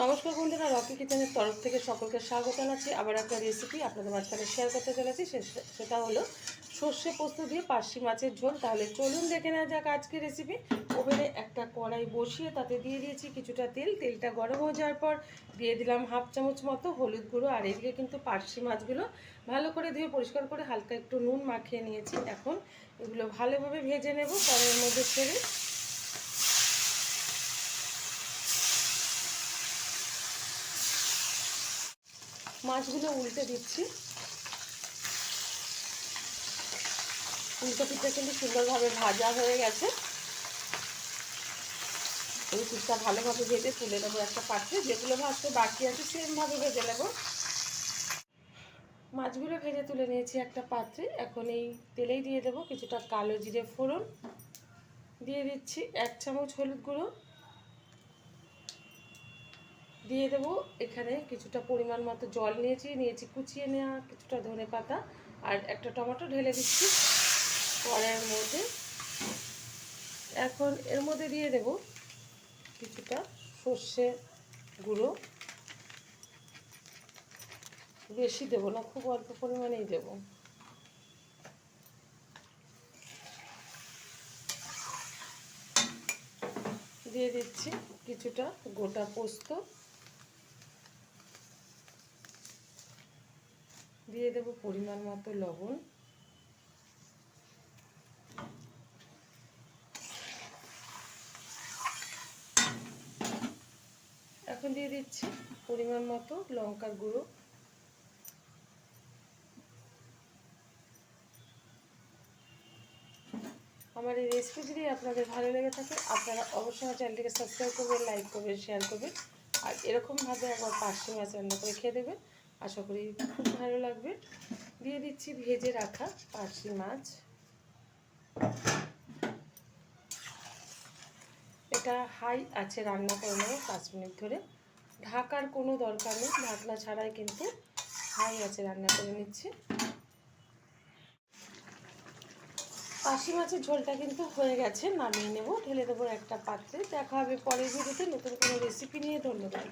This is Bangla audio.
নমস্কার বন্ধুরা, রকি কিচেনের তরফ থেকে সকলকে স্বাগত জানাচ্ছি। আবার একটা রেসিপি আপনাদের মাঝখানে শেয়ার করতে চলেছি, সেটা হলো সর্ষে পোস্ত দিয়ে পার্শে মাছের ঝোল। তাহলে চলুন দেখে নেওয়া যাক আজকের রেসিপি। ওভেনে একটা কড়াই বসিয়ে তাতে দিয়ে দিয়েছি কিছুটা তেল। তেলটা গরম হয়ে যাওয়ার পর দিয়ে দিলাম হাফ চামচ মতো হলুদ গুঁড়ো। আর এদিকে কিন্তু পার্শে মাছগুলো ভালো করে ধুয়ে পরিষ্কার করে হালকা একটু নুন মাখিয়ে নিয়েছি। এখন এগুলো ভালোভাবে ভেজে নেব কড়াইয়ের মধ্যে ছেড়ে। মাছগুলো উল্টে দিচ্ছি। ফুলকপিটা কিন্তু সুন্দরভাবে ভাজা হয়ে গেছে। এই পিঠটা ভালোভাবে ভেজে তুলে নেবো একটা পাত্রে। যেগুলো ভাজতে বাকি আছে সেমভাবে ভেজে নেব। মাছগুলো ভেজে তুলে নিয়েছি একটা পাত্রে। এখন এই তেলেই দিয়ে দেবো কিছুটা কালো জিরে ফোড়ন, দিয়ে দিচ্ছি 1 চামচ হলুদ গুঁড়ো, দিয়ে দেবো এখানে কিছুটা পরিমাণ মতো জল নিয়েছি কুচিয়ে নেওয়া কিছুটা ধনে পাতা, আর একটা টমেটো ঢেলে দিচ্ছি কড়াইয়ের মধ্যে। এখন এর মধ্যে দিয়ে দেবো কিছুটা সর্ষে গুঁড়ো, বেশি দেবো না, খুব অল্প পরিমাণেই দেবো। দিয়ে দিচ্ছি কিছুটা গোটা পোস্ত, দিয়ে দেবো পরিমাণ মতো লবণ, এখন দিয়ে দিচ্ছি পরিমাণ মতো লঙ্কার গুঁড়ো। আমার এই রেসিপি যদি আপনাদের ভালো লেগে থাকে আপনারা অবশ্যই আমার চ্যানেলটিকে সাবস্ক্রাইব করবেন, লাইক করবেন, শেয়ার করবেন। আর এরকমভাবে একবার পার্শে মাছ রান্না করে খেয়ে দেবেন, আশা করি খুব ভালো লাগবে। দিয়ে দিচ্ছি ভেজে রাখা পার্শে মাছ। এটা হাই আছে রান্না করে নেব 5 মিনিট ধরে। ঢাকার কোনো দরকার নেই, ঢাকনা ছাড়াই কিন্তু হাই আছে রান্না করে নিচ্ছি। পার্শে মাছের ঝোলটা কিন্তু হয়ে গেছে, নামিয়ে নেব, ঢেলে দেবো একটা পাত্রে। দেখা হবে পরের ভিডিওতে নতুন কোনো রেসিপি নিয়ে। ধন্যবাদ।